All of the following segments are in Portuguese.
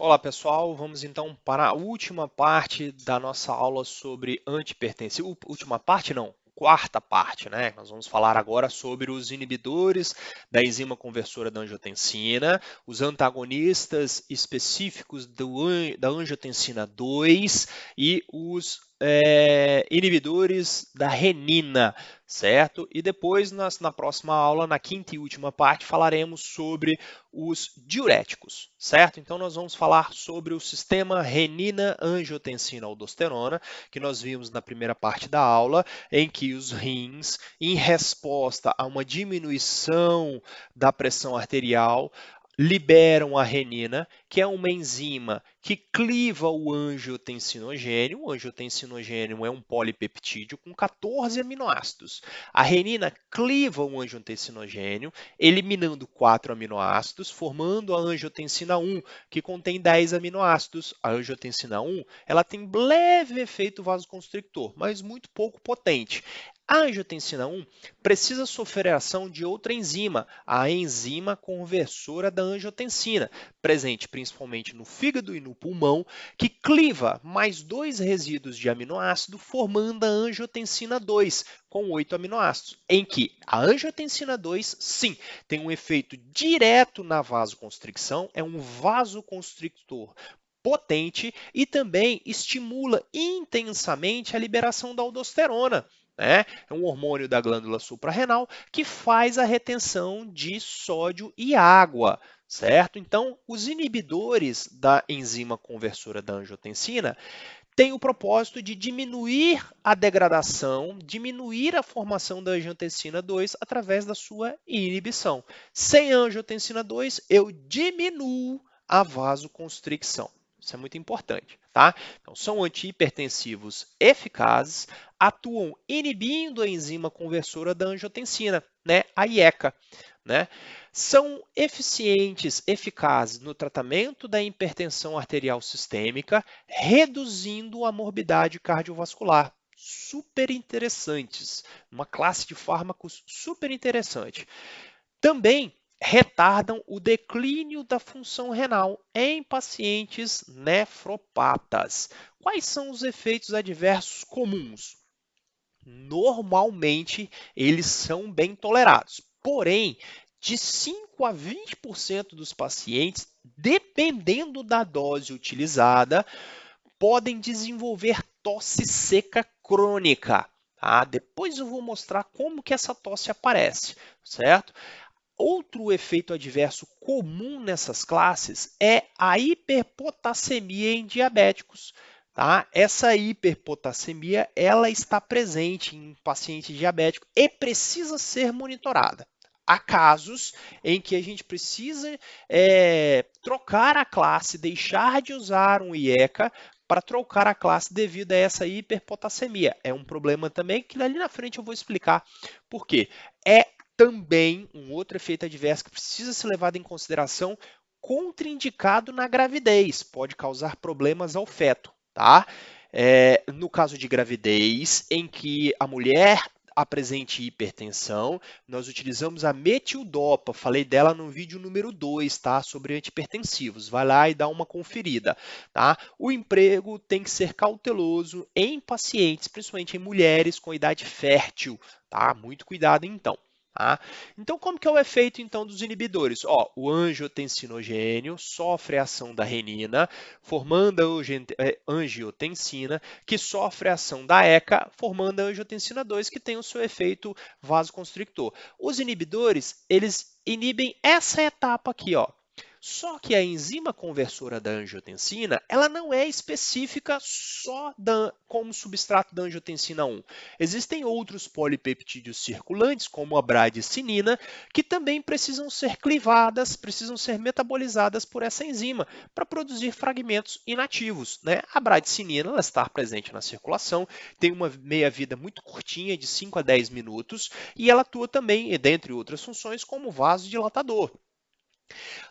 Olá pessoal, vamos então para a última parte da nossa aula sobre antihipertensivo. Última parte não, quarta parte, né? Nós vamos falar agora sobre os inibidores da enzima conversora da angiotensina, os antagonistas específicos da angiotensina 2 e os inibidores da renina, certo? E depois, na próxima aula, na quinta e última parte, falaremos sobre os diuréticos, certo? Então nós vamos falar sobre o sistema renina-angiotensina-aldosterona, que nós vimos na primeira parte da aula, em que os rins, em resposta a uma diminuição da pressão arterial, liberam a renina, que é uma enzima que cliva o angiotensinogênio. O angiotensinogênio é um polipeptídeo com 14 aminoácidos. A renina cliva o angiotensinogênio, eliminando 4 aminoácidos, formando a angiotensina 1, que contém 10 aminoácidos. A angiotensina 1 ela tem leve efeito vasoconstrictor, mas muito pouco potente. A angiotensina 1 precisa sofrer a ação de outra enzima, a enzima conversora da angiotensina, presente principalmente no fígado e no pulmão, que cliva mais 2 resíduos de aminoácido, formando a angiotensina 2, com 8 aminoácidos, em que a angiotensina 2, sim, tem um efeito direto na vasoconstricção, é um vasoconstrictor potente e também estimula intensamente a liberação da aldosterona. Né? É um hormônio da glândula suprarrenal que faz a retenção de sódio e água, certo? Então, os inibidores da enzima conversora da angiotensina tem o propósito de diminuir a degradação, diminuir a formação da angiotensina 2 através da sua inibição. Sem a angiotensina 2, eu diminuo a vasoconstricção. Isso é muito importante, tá? Então, são antihipertensivos eficazes, atuam inibindo a enzima conversora da angiotensina, né? A IECA, né? São eficientes, eficazes no tratamento da hipertensão arterial sistêmica, reduzindo a morbidade cardiovascular. Super interessantes, uma classe de fármacos super interessante. Também retardam o declínio da função renal em pacientes nefropatas. Quais são os efeitos adversos comuns? Normalmente, eles são bem tolerados. Porém, de 5 a 20% dos pacientes, dependendo da dose utilizada, podem desenvolver tosse seca crônica. Tá? Depois eu vou mostrar como que essa tosse aparece, certo? Outro efeito adverso comum nessas classes é a hiperpotassemia em diabéticos. Tá? Essa hiperpotassemia ela está presente em paciente diabético e precisa ser monitorada. Há casos em que a gente precisa trocar a classe, deixar de usar um IECA para trocar a classe devido a essa hiperpotassemia. É um problema também que ali na frente eu vou explicar por quê. É também um outro efeito adverso que precisa ser levado em consideração, contraindicado na gravidez, pode causar problemas ao feto, tá? No caso de gravidez, em que a mulher apresente hipertensão, nós utilizamos a metildopa, falei dela no vídeo número 2, tá? Sobre antihipertensivos, vai lá e dá uma conferida, tá? O emprego tem que ser cauteloso em pacientes, principalmente em mulheres com idade fértil, tá? Muito cuidado então. Tá? Então, como que é o efeito então dos inibidores? Ó, o angiotensinogênio sofre a ação da renina, formando a angiotensina, que sofre a ação da ECA, formando a angiotensina 2, que tem o seu efeito vasoconstrictor. Os inibidores, eles inibem essa etapa aqui, ó. Só que a enzima conversora da angiotensina, ela não é específica só como substrato da angiotensina 1. Existem outros polipeptídeos circulantes, como a bradicinina, que também precisam ser clivadas, precisam ser metabolizadas por essa enzima para produzir fragmentos inativos. Né? A bradicinina ela está presente na circulação, tem uma meia-vida muito curtinha, de 5 a 10 minutos, e ela atua também, dentre outras funções, como vasodilatador.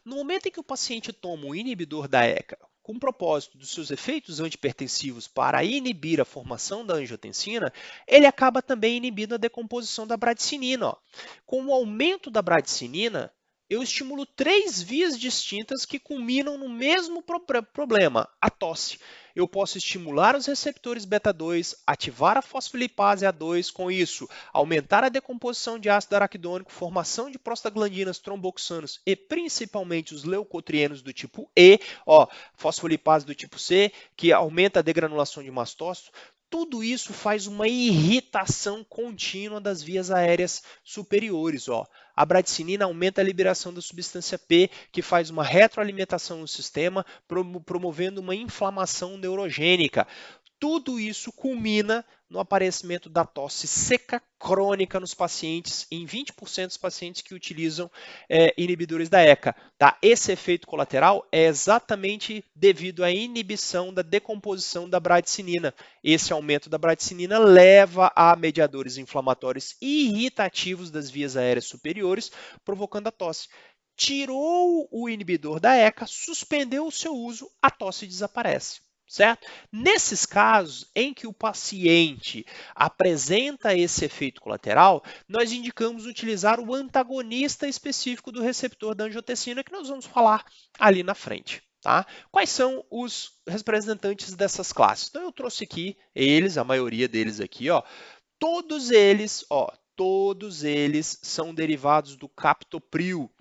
No momento em que o paciente toma um inibidor da ECA com o propósito dos seus efeitos antipertensivos para inibir a formação da angiotensina, ele acaba também inibindo a decomposição da bradicinina. Ó. Com o aumento da bradicinina, eu estimulo 3 vias distintas que culminam no mesmo problema, a tosse. Eu posso estimular os receptores beta-2, ativar a fosfolipase A2, com isso, aumentar a decomposição de ácido araquidônico, formação de prostaglandinas, tromboxanos e principalmente os leucotrienos do tipo E, fosfolipase do tipo C, que aumenta a degranulação de mastócito. Tudo isso faz uma irritação contínua das vias aéreas superiores. A bradicinina aumenta a liberação da substância P, que faz uma retroalimentação no sistema, promovendo uma inflamação neurogênica. Tudo isso culmina no aparecimento da tosse seca crônica nos pacientes, em 20% dos pacientes que utilizam inibidores da ECA. Tá? Esse efeito colateral é exatamente devido à inibição da decomposição da bradicinina. Esse aumento da bradicinina leva a mediadores inflamatórios e irritativos das vias aéreas superiores, provocando a tosse. Tirou o inibidor da ECA, suspendeu o seu uso, a tosse desaparece. Certo? Nesses casos em que o paciente apresenta esse efeito colateral, nós indicamos utilizar o antagonista específico do receptor da angiotensina, que nós vamos falar ali na frente. Tá? Quais são os representantes dessas classes? Então eu trouxe aqui eles, a maioria deles aqui, todos eles são derivados do captopril.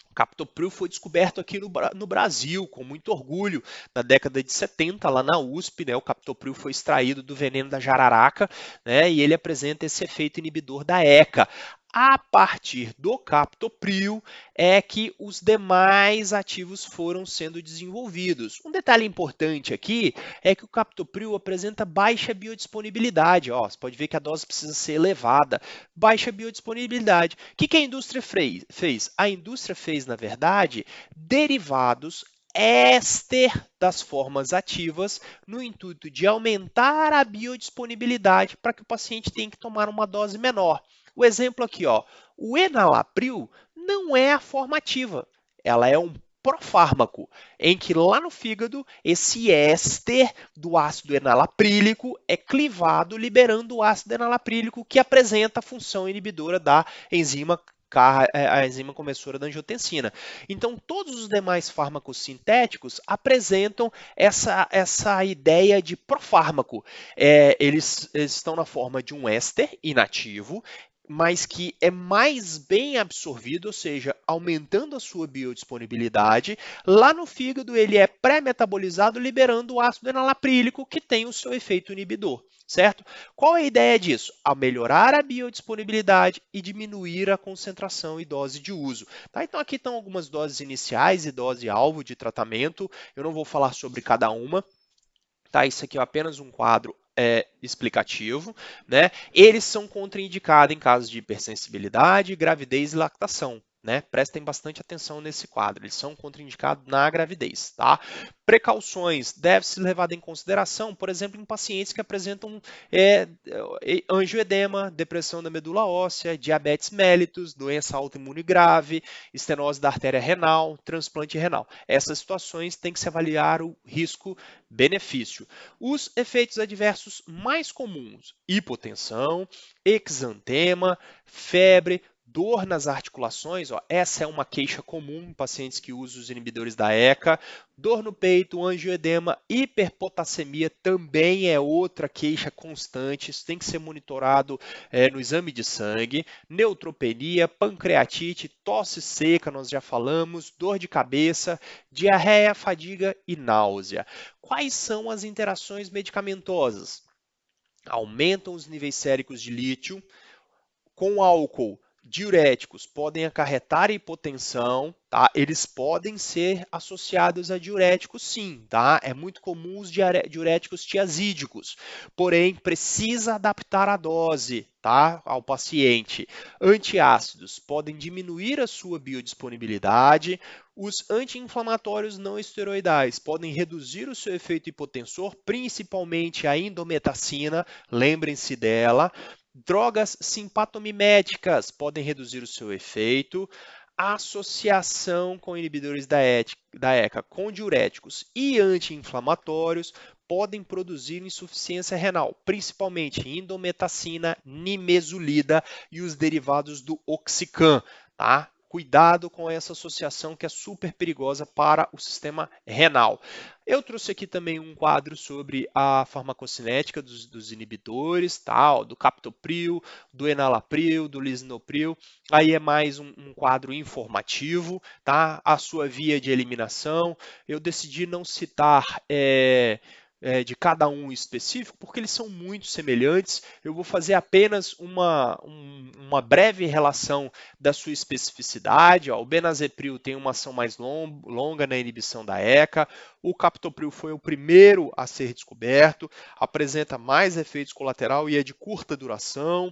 O captopril foi descoberto aqui no Brasil, com muito orgulho, na década de 70, lá na USP, né? O captopril foi extraído do veneno da jararaca, né? E ele apresenta esse efeito inibidor da ECA. A partir do captopril é que os demais ativos foram sendo desenvolvidos. Um detalhe importante aqui é que o captopril apresenta baixa biodisponibilidade. Você pode ver que a dose precisa ser elevada. Baixa biodisponibilidade. O que a indústria fez? A indústria fez, na verdade, derivados éster das formas ativas no intuito de aumentar a biodisponibilidade para que o paciente tenha que tomar uma dose menor. O exemplo aqui, o enalapril não é a forma ativa, ela é um profármaco, em que lá no fígado esse éster do ácido enalaprílico é clivado, liberando o ácido enalaprílico que apresenta a função inibidora da enzima a enzima conversora da angiotensina. Então, todos os demais fármacos sintéticos apresentam essa ideia de profármaco. Eles estão na forma de um éster inativo, mas que é mais bem absorvido, ou seja, aumentando a sua biodisponibilidade. Lá no fígado, ele é pré-metabolizado, liberando o ácido enalaprílico, que tem o seu efeito inibidor. Certo? Qual é a ideia disso? A melhorar a biodisponibilidade e diminuir a concentração e dose de uso. Tá? Então, aqui estão algumas doses iniciais e dose-alvo de tratamento. Eu não vou falar sobre cada uma. Tá? Isso aqui é apenas um quadro explicativo. Né? Eles são contraindicados em casos de hipersensibilidade, gravidez e lactação. Né? Prestem bastante atenção nesse quadro, eles são contraindicados na gravidez. Tá? Precauções devem ser levadas em consideração, por exemplo, em pacientes que apresentam angioedema, depressão da medula óssea, diabetes mellitus, doença autoimune grave, estenose da artéria renal, transplante renal. Essas situações têm que se avaliar o risco-benefício. Os efeitos adversos mais comuns: hipotensão, exantema, febre, dor nas articulações, essa é uma queixa comum em pacientes que usam os inibidores da ECA. Dor no peito, angioedema, hiperpotassemia também é outra queixa constante, isso tem que ser monitorado no exame de sangue. Neutropenia, pancreatite, tosse seca, nós já falamos, dor de cabeça, diarreia, fadiga e náusea. Quais são as interações medicamentosas? Aumentam os níveis séricos de lítio, com álcool. Diuréticos podem acarretar hipotensão, tá? Eles podem ser associados a diuréticos, sim, tá? É muito comum os diuréticos tiazídicos, porém precisa adaptar a dose, tá? Ao paciente. Antiácidos podem diminuir a sua biodisponibilidade. Os anti-inflamatórios não esteroidais podem reduzir o seu efeito hipotensor, principalmente a indometacina, lembrem-se dela. Drogas simpatomiméticas podem reduzir o seu efeito. A associação com inibidores da ECA com diuréticos e anti-inflamatórios podem produzir insuficiência renal, principalmente indometacina, nimesulida e os derivados do oxicam. Tá? Cuidado com essa associação que é super perigosa para o sistema renal. Eu trouxe aqui também um quadro sobre a farmacocinética dos inibidores, tal, do captopril, do enalapril, do lisinopril. Aí é mais um quadro informativo, tá? A sua via de eliminação. Eu decidi não citar de cada um específico, porque eles são muito semelhantes. Eu vou fazer apenas uma breve relação da sua especificidade. Ó, o benazepril tem uma ação mais longa na inibição da ECA. O captopril foi o primeiro a ser descoberto, apresenta mais efeitos colaterais e é de curta duração.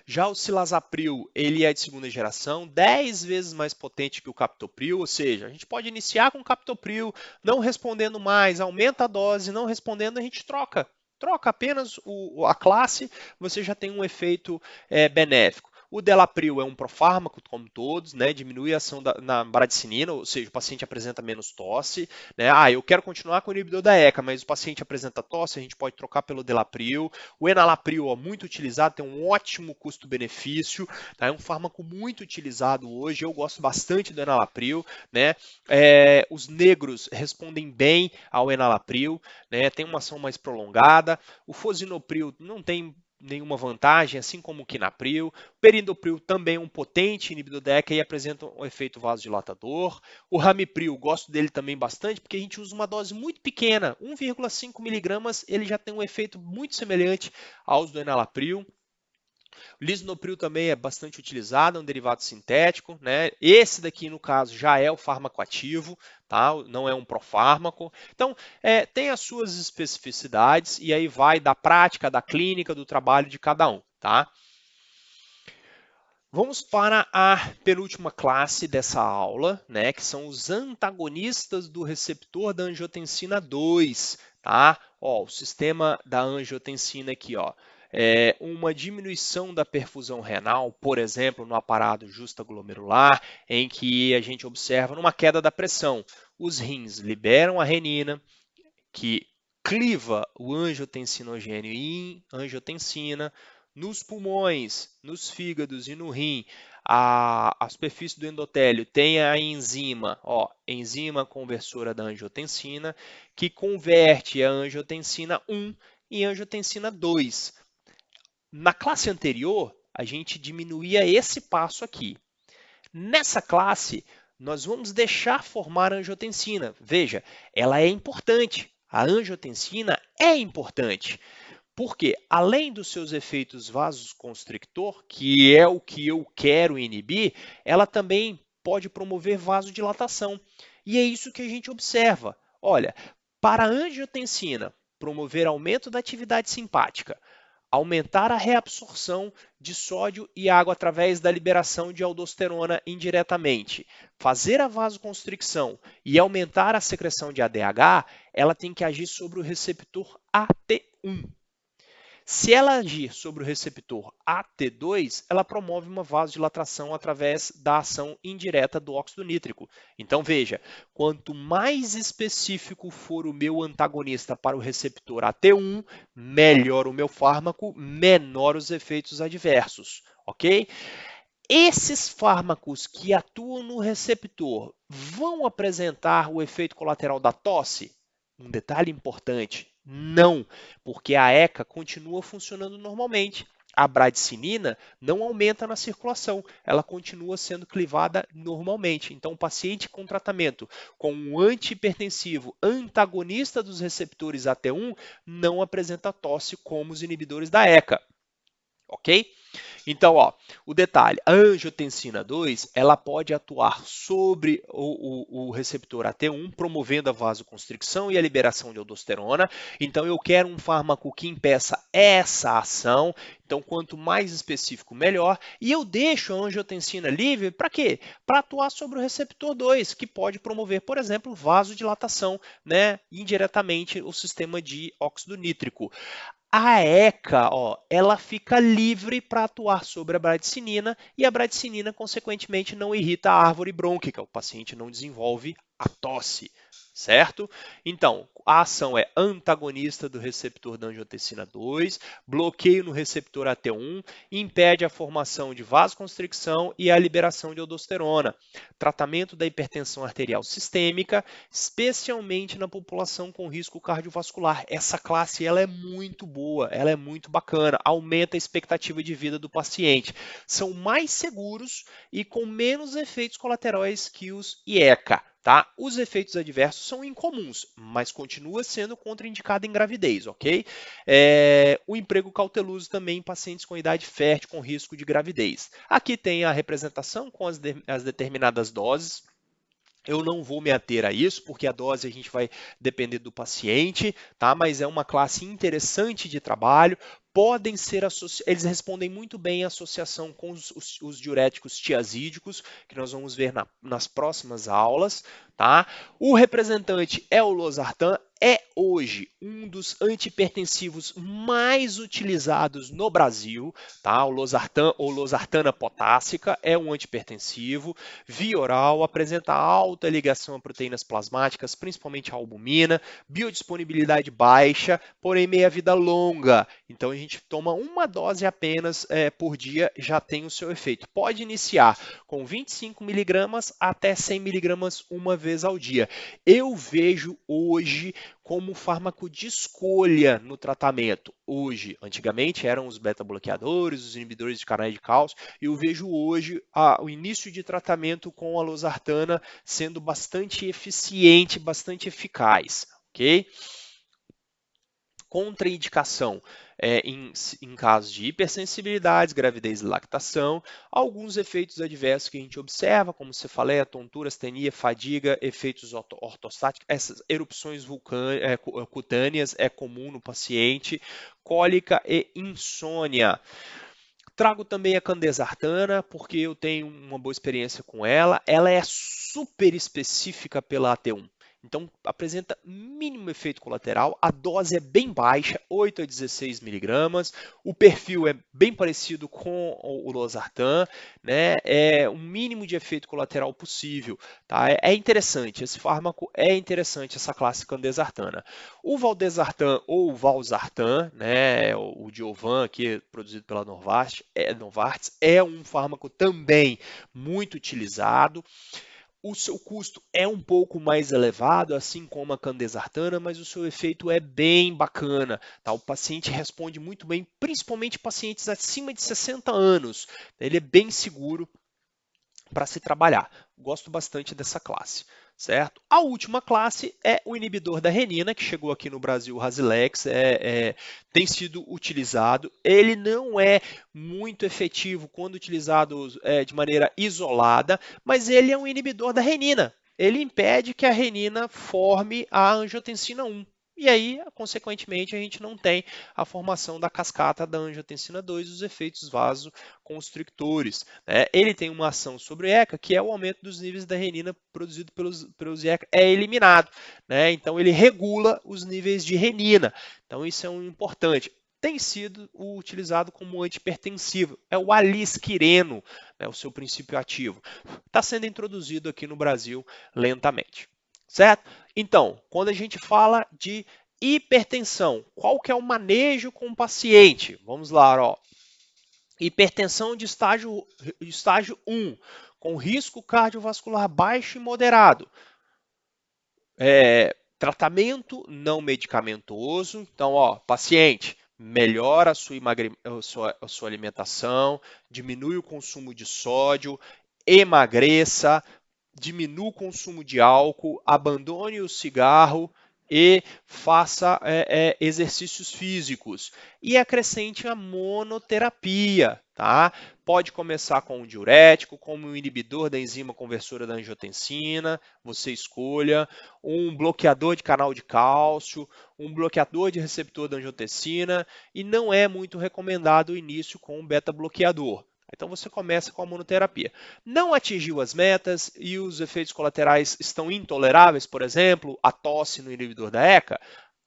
Já o cilazapril, ele é de segunda geração, 10 vezes mais potente que o captopril, ou seja, a gente pode iniciar com o captopril, não respondendo mais, aumenta a dose, não respondendo, a gente troca. Troca apenas a classe, você já tem um efeito benéfico. O delapril é um profármaco, como todos, né? Diminui a ação na bradicinina, ou seja, o paciente apresenta menos tosse. Né? Eu quero continuar com o inibidor da ECA, mas o paciente apresenta tosse, a gente pode trocar pelo delapril. O enalapril, muito utilizado, tem um ótimo custo-benefício, tá? É um fármaco muito utilizado hoje, eu gosto bastante do enalapril. Né? Os negros respondem bem ao enalapril, né? Tem uma ação mais prolongada. O fosinopril não tem nenhuma vantagem, assim como o quinapril. O perindopril também é um potente inibidor da ECA e apresenta um efeito vasodilatador. O ramipril, gosto dele também bastante, porque a gente usa uma dose muito pequena, 1,5 miligramas, ele já tem um efeito muito semelhante aos do enalapril. O lisinopril também é bastante utilizado, é um derivado sintético, né? Esse daqui, no caso, já é o fármaco ativo, tá? Não é um profármaco. Então, tem as suas especificidades e aí vai da prática, da clínica, do trabalho de cada um, tá? Vamos para a penúltima classe dessa aula, né, que são os antagonistas do receptor da angiotensina 2, tá? Ó, o sistema da angiotensina aqui, ó, uma diminuição da perfusão renal, por exemplo, no aparato justaglomerular, em que a gente observa uma queda da pressão. Os rins liberam a renina, que cliva o angiotensinogênio em angiotensina. Nos pulmões, nos fígados e no rim, a superfície do endotélio tem a enzima, enzima conversora da angiotensina, que converte a angiotensina 1 em angiotensina 2. Na classe anterior, a gente diminuía esse passo aqui. Nessa classe, nós vamos deixar formar a angiotensina. Veja, ela é importante. A angiotensina é importante. Porque, além dos seus efeitos vasoconstrictor, que é o que eu quero inibir, ela também pode promover vasodilatação. E é isso que a gente observa. Olha, para a angiotensina promover aumento da atividade simpática, aumentar a reabsorção de sódio e água através da liberação de aldosterona indiretamente, fazer a vasoconstricção e aumentar a secreção de ADH, ela tem que agir sobre o receptor AT1. Se ela agir sobre o receptor AT2, ela promove uma vasodilatação através da ação indireta do óxido nítrico. Então veja, quanto mais específico for o meu antagonista para o receptor AT1, melhor o meu fármaco, menor os efeitos adversos, ok? Esses fármacos que atuam no receptor vão apresentar o efeito colateral da tosse? Um detalhe importante, não, porque a ECA continua funcionando normalmente. A bradicinina não aumenta na circulação, ela continua sendo clivada normalmente. Então, o paciente com tratamento com um antihipertensivo antagonista dos receptores AT1 não apresenta tosse como os inibidores da ECA. Ok? Então, o detalhe, a angiotensina 2, ela pode atuar sobre o receptor AT1, promovendo a vasoconstricção e a liberação de aldosterona. Então, eu quero um fármaco que impeça essa ação. Então, quanto mais específico, melhor. E eu deixo a angiotensina livre para quê? Para atuar sobre o receptor 2, que pode promover, por exemplo, vasodilatação, né, indiretamente o sistema de óxido nítrico. A ECA, ela fica livre para atuar sobre a bradicinina e a bradicinina, consequentemente, não irrita a árvore brônquica. O paciente não desenvolve a tosse, certo? Então, a ação é antagonista do receptor da angiotensina 2, bloqueio no receptor AT1, impede a formação de vasoconstricção e a liberação de aldosterona. Tratamento da hipertensão arterial sistêmica, especialmente na população com risco cardiovascular. Essa classe ela é muito boa, ela é muito bacana, aumenta a expectativa de vida do paciente. São mais seguros e com menos efeitos colaterais que os IECA. Tá? Os efeitos adversos são incomuns, mas continua sendo contraindicado em gravidez, ok? O emprego cauteloso também em pacientes com idade fértil com risco de gravidez. Aqui tem a representação com as determinadas doses. Eu não vou me ater a isso, porque a dose a gente vai depender do paciente, tá? Mas é uma classe interessante de trabalho. Podem ser eles respondem muito bem à associação com os diuréticos tiazídicos, que nós vamos ver nas próximas aulas, tá? O representante é o losartan, é hoje um dos antihipertensivos mais utilizados no Brasil, tá? O losartan ou losartana potássica é um antihipertensivo, via oral, apresenta alta ligação a proteínas plasmáticas, principalmente a albumina, biodisponibilidade baixa, porém meia-vida longa. Então a gente toma uma dose apenas por dia, já tem o seu efeito. Pode iniciar com 25 miligramas até 100 miligramas uma vez ao dia. Eu vejo hoje como fármaco de escolha no tratamento. Hoje, antigamente eram os beta-bloqueadores, os inibidores de canais de cálcio, e eu vejo hoje o início de tratamento com a losartana sendo bastante eficiente, bastante eficaz, ok? Contraindicação em casos de hipersensibilidades, gravidez e lactação, alguns efeitos adversos que a gente observa, como cefaleia, tontura, astenia, fadiga, efeitos ortostáticos, essas erupções cutâneas é comum no paciente, cólica e insônia. Trago também a candesartana, porque eu tenho uma boa experiência com ela. Ela é super específica pela AT1. Então, apresenta mínimo efeito colateral. A dose é bem baixa, 8 a 16 miligramas. O perfil é bem parecido com o losartan, né? É um mínimo de efeito colateral possível. Tá? É interessante, esse fármaco é interessante, essa classe candesartana. O valdesartan ou valsartan, né? O Diovan, aqui produzido pela Novartis, é um fármaco também muito utilizado. O seu custo é um pouco mais elevado, assim como a candesartana, mas o seu efeito é bem bacana. Tá? O paciente responde muito bem, principalmente pacientes acima de 60 anos. Ele é bem seguro para se trabalhar. Gosto bastante dessa classe, certo? A última classe é o inibidor da renina, que chegou aqui no Brasil, o Rasilex, tem sido utilizado. Ele não é muito efetivo quando utilizado de maneira isolada, mas ele é um inibidor da renina. Ele impede que a renina forme a angiotensina 1. E aí, consequentemente, a gente não tem a formação da cascata da angiotensina 2 e os efeitos vasoconstrictores. Né? Ele tem uma ação sobre o ECA, que é o aumento dos níveis da renina produzido pelos ECA, é eliminado. Né? Então, ele regula os níveis de renina. Então, isso é um importante. Tem sido utilizado como antihipertensivo. É o alisquireno, né, o seu princípio ativo. Está sendo introduzido aqui no Brasil lentamente. Certo? Então, quando a gente fala de hipertensão, qual que é o manejo com o paciente? Vamos lá, ó. Hipertensão de estágio 1, com risco cardiovascular baixo e moderado. Tratamento não medicamentoso. Então, ó, paciente, melhora a sua alimentação, diminui o consumo de sódio, emagreça, diminua o consumo de álcool, abandone o cigarro e faça exercícios físicos. E acrescente a monoterapia, tá? Pode começar com um diurético, como um inibidor da enzima conversora da angiotensina, você escolha, um bloqueador de canal de cálcio, um bloqueador de receptor da angiotensina, e não é muito recomendado o início com um beta-bloqueador. Então você começa com a monoterapia. Não atingiu as metas e os efeitos colaterais estão intoleráveis, por exemplo, a tosse no inibidor da ECA,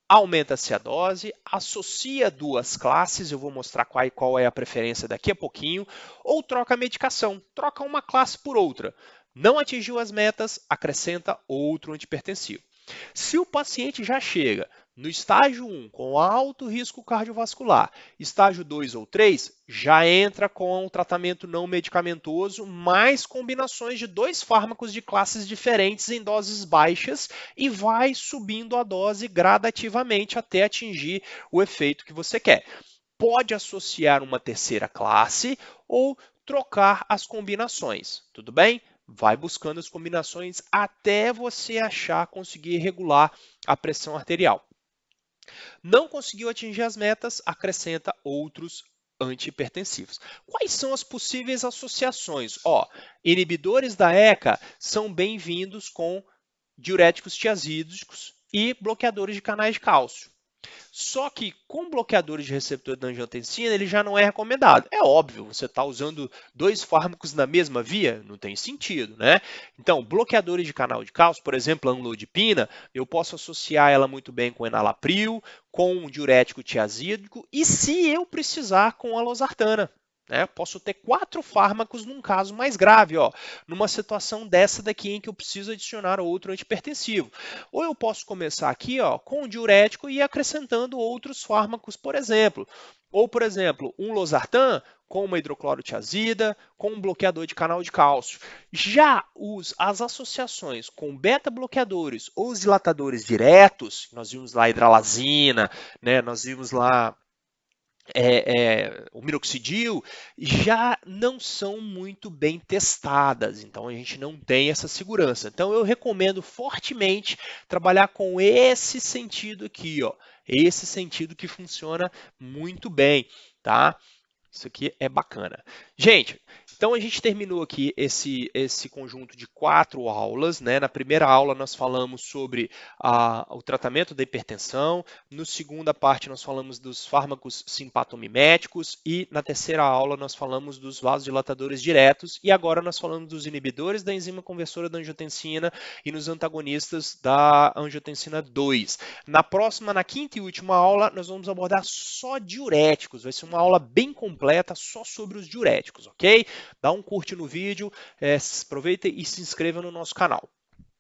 aumenta-se a dose, associa duas classes, eu vou mostrar qual é a preferência daqui a pouquinho, ou troca a medicação, troca uma classe por outra. Não atingiu as metas, acrescenta outro antihipertensivo. Se o paciente já chega no estágio 1 com alto risco cardiovascular, estágio 2 ou 3, já entra com um tratamento não medicamentoso, mais combinações de 2 fármacos de classes diferentes em doses baixas e vai subindo a dose gradativamente até atingir o efeito que você quer. Pode associar uma terceira classe ou trocar as combinações, tudo bem? Vai buscando as combinações até você achar conseguir regular a pressão arterial. Não conseguiu atingir as metas, acrescenta outros antihipertensivos. Quais são as possíveis associações? Inibidores da ECA são bem-vindos com diuréticos tiazídicos e bloqueadores de canais de cálcio. Só que com bloqueadores de receptor da angiotensina, ele já não é recomendado. É óbvio, você está usando 2 fármacos na mesma via? Não tem sentido, né? Então, bloqueadores de canal de cálcio, por exemplo, a amlodipina, eu posso associar ela muito bem com enalapril, com um diurético tiazídico e, se eu precisar, com a losartana. Posso ter 4 fármacos num caso mais grave, numa situação dessa daqui em que eu preciso adicionar outro antihipertensivo. Ou eu posso começar aqui com o diurético e ir acrescentando outros fármacos, por exemplo. Ou, por exemplo, um losartan com uma hidroclorotiazida, com um bloqueador de canal de cálcio. Já as associações com beta-bloqueadores ou os dilatadores diretos, nós vimos lá a hidralazina, nós vimos lá o minoxidil, já não são muito bem testadas, então a gente não tem essa segurança. Então eu recomendo fortemente trabalhar com esse sentido aqui, esse sentido que funciona muito bem, tá? Isso aqui é bacana. Gente, então a gente terminou aqui esse conjunto de 4 aulas, né? Na primeira aula nós falamos sobre o tratamento da hipertensão, na segunda parte nós falamos dos fármacos simpatomiméticos e na terceira aula nós falamos dos vasodilatadores diretos e agora nós falamos dos inibidores da enzima conversora da angiotensina e nos antagonistas da angiotensina 2. Na próxima, na quinta e última aula, nós vamos abordar só diuréticos, vai ser uma aula bem completa só sobre os diuréticos, ok? Dá um curte no vídeo, aproveita e se inscreva no nosso canal.